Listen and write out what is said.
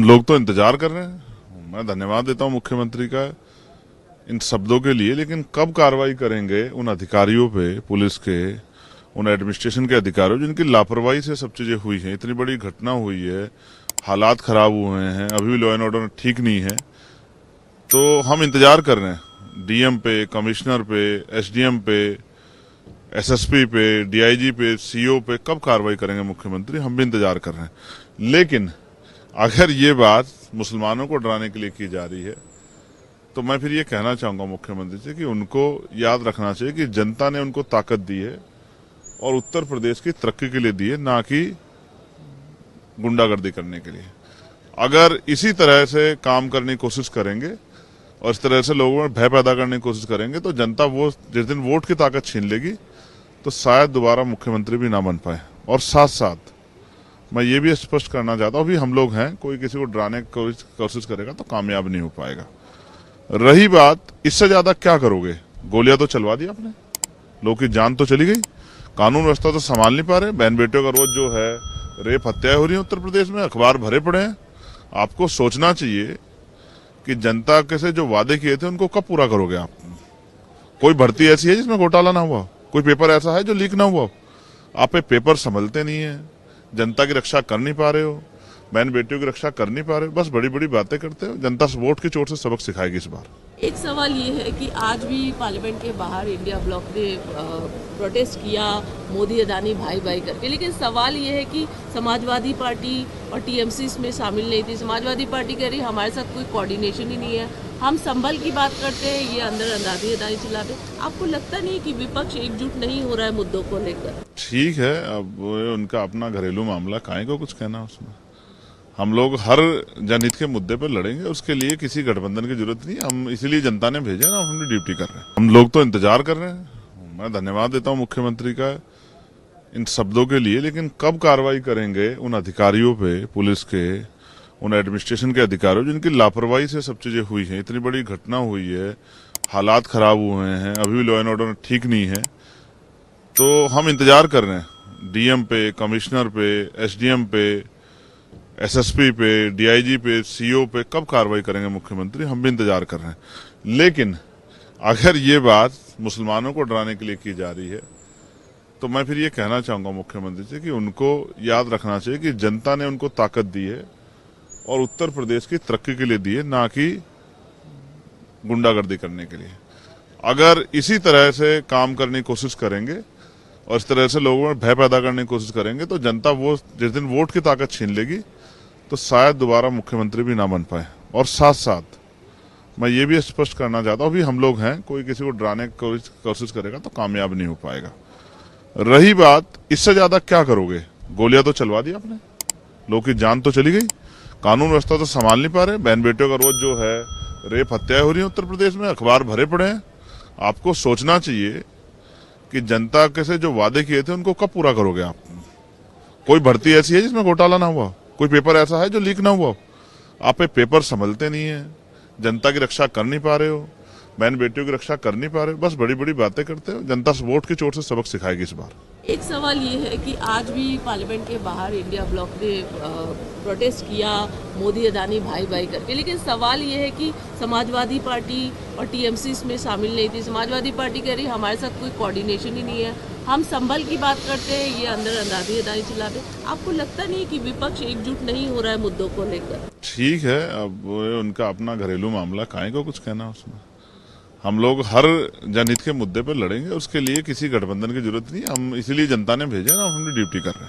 लोग तो इंतजार कर रहे हैं। मैं धन्यवाद देता हूं मुख्यमंत्री का इन शब्दों के लिए, लेकिन कब कार्रवाई करेंगे उन अधिकारियों पे, पुलिस के, उन एडमिनिस्ट्रेशन के अधिकारियों जिनकी लापरवाही से सब चीजें हुई हैं। इतनी बड़ी घटना हुई है, हालात खराब हुए हैं, अभी भी लॉ एंड ऑर्डर ठीक नहीं है, तो हम इंतजार कर रहे हैं डीएम पे, कमिश्नर पे, एसडीएम पे, एसएसपी पे, डीआईजी पे, सीओ पे कब कार्रवाई करेंगे मुख्यमंत्री, हम भी इंतजार कर रहे हैं। लेकिन अगर ये बात मुसलमानों को डराने के लिए की जा रही है तो मैं फिर ये कहना चाहूंगा मुख्यमंत्री से कि उनको याद रखना चाहिए कि जनता ने उनको ताकत दी है और उत्तर प्रदेश की तरक्की के लिए दी है, ना कि गुंडागर्दी करने के लिए। अगर इसी तरह से काम करने की कोशिश करेंगे और इस तरह से लोगों में भय पैदा करने की कोशिश करेंगे तो जनता वो जिस दिन वोट की ताकत छीन लेगी तो शायद दोबारा मुख्यमंत्री भी ना बन पाए। और साथ साथ मैं ये भी स्पष्ट करना चाहता हूँ, अभी हम लोग हैं, कोई किसी को डराने की कोशिश करेगा तो कामयाब नहीं हो पाएगा। रही बात इससे ज्यादा क्या करोगे, गोलियां तो चलवा दी आपने, लोग की जान तो चली गई, कानून व्यवस्था तो संभाल नहीं पा रहे, बहन बेटियों का रोज जो है रेप हत्याएं हो रही है उत्तर प्रदेश में, अखबार भरे पड़े हैं। आपको सोचना चाहिए कि जनता के से जो वादे किए थे उनको कब पूरा करोगे आप। कोई भर्ती ऐसी है जिसमें घोटाला ना हुआ, कोई पेपर ऐसा है जो लीक ना हुआ, आप पेपर संभलते नहीं है, जनता की रक्षा कर नहीं पा रहे हो, बहन बेटियों की रक्षा कर नहीं पा रहे हो, बस बड़ी बड़ी बातें करते हो। जनता वोट की चोट से सबक सिखाएगी इस बार। एक सवाल ये है कि आज भी पार्लियामेंट के बाहर इंडिया ब्लॉक ने प्रोटेस्ट किया मोदी अदानी भाई भाई करके, लेकिन सवाल ये है कि समाजवादी पार्टी और टीएमसी इसमें शामिल नहीं थी। समाजवादी पार्टी कह रही हमारे साथ कोई कोऑर्डिनेशन ही नहीं है, हम संभल की बात करते हैं, ये अंदर अंदाजी अदानी चलाते। आपको लगता नहीं कि विपक्ष एकजुट नहीं हो रहा है मुद्दों को लेकर? ठीक है, अब उनका अपना घरेलू मामला, काहे को कुछ कहना उसमें। हम लोग हर जनहित के मुद्दे पर लड़ेंगे, उसके लिए किसी गठबंधन की जरूरत नहीं। हम इसीलिए जनता ने भेजा ना, हम ड्यूटी कर रहे हैं। हम लोग तो इंतजार कर रहे हैं। मैं धन्यवाद देता हूं मुख्यमंत्री का इन शब्दों के लिए, लेकिन कब कार्रवाई करेंगे उन अधिकारियों पे, पुलिस के, उन एडमिनिस्ट्रेशन के अधिकारियों जिनकी लापरवाही से सब चीजें हुई हैं। इतनी बड़ी घटना हुई है, हालात खराब हुए हैं, अभी भी लॉ एंड ऑर्डर ठीक नहीं है, तो हम इंतजार कर रहे हैं डीएम पे, कमिश्नर पे, एसडीएम पे, एसएसपी पे, डीआईजी पे, सीओ पे कब कार्रवाई करेंगे मुख्यमंत्री, हम भी इंतजार कर रहे हैं। लेकिन अगर ये बात मुसलमानों को डराने के लिए की जा रही है तो मैं फिर ये कहना चाहूंगा मुख्यमंत्री से कि उनको याद रखना चाहिए कि जनता ने उनको ताकत दी है और उत्तर प्रदेश की तरक्की के लिए दी है, ना कि गुंडागर्दी करने के लिए। अगर इसी तरह से काम करने की कोशिश करेंगे और इस तरह से लोगों में भय पैदा करने की कोशिश करेंगे तो जनता वो जिस दिन वोट की ताकत छीन लेगी तो शायद दोबारा मुख्यमंत्री भी ना बन पाए। और साथ साथ मैं ये भी स्पष्ट करना चाहता हूँ, अभी हम लोग हैं, कोई किसी को डराने की कोशिश करेगा तो कामयाब नहीं हो पाएगा। रही बात इससे ज्यादा क्या करोगे, गोलियां तो चलवा दी आपने, लोग की जान तो चली गई, कानून व्यवस्था तो संभाल नहीं पा रहे, बहन बेटियों का रोज जो है रेप हत्याएं हो रही है उत्तर प्रदेश में, अखबार भरे पड़े हैं। आपको सोचना चाहिए कि जनता के से जो वादे किए थे उनको कब पूरा करोगे आप। कोई भर्ती ऐसी है जिसमें घोटाला ना हुआ, कोई पेपर ऐसा है जो लीक ना हुआ, आप पेपर संभलते नहीं है, जनता की रक्षा कर नहीं पा रहे हो, बहन बेटियों की रक्षा कर नहीं पा रहे हो, बस बड़ी बड़ी बातें करते हो। जनता वोट की चोट से सबक सिखाएगी इस बार। एक सवाल ये है कि आज भी पार्लियामेंट के बाहर इंडिया ब्लॉक ने प्रोटेस्ट किया मोदी अदानी भाई भाई करके, लेकिन सवाल ये है कि समाजवादी पार्टी और टीएमसी इसमें शामिल नहीं थी। समाजवादी पार्टी कह रही हमारे साथ कोई कोऑर्डिनेशन ही नहीं है, हम संभल की बात करते हैं, ये अंदर अंदाजी अदानी चलाते। आपको लगता नहीं कि विपक्ष एकजुट नहीं हो रहा है मुद्दों को लेकर? ठीक है, अब उनका अपना घरेलू मामला, काहे को कुछ कहना उसमें। हम लोग हर जनहित के मुद्दे पर लड़ेंगे, उसके लिए किसी गठबंधन की जरूरत नहीं। हम इसीलिए जनता ने भेजा ना, हम ड्यूटी कर रहे हैं।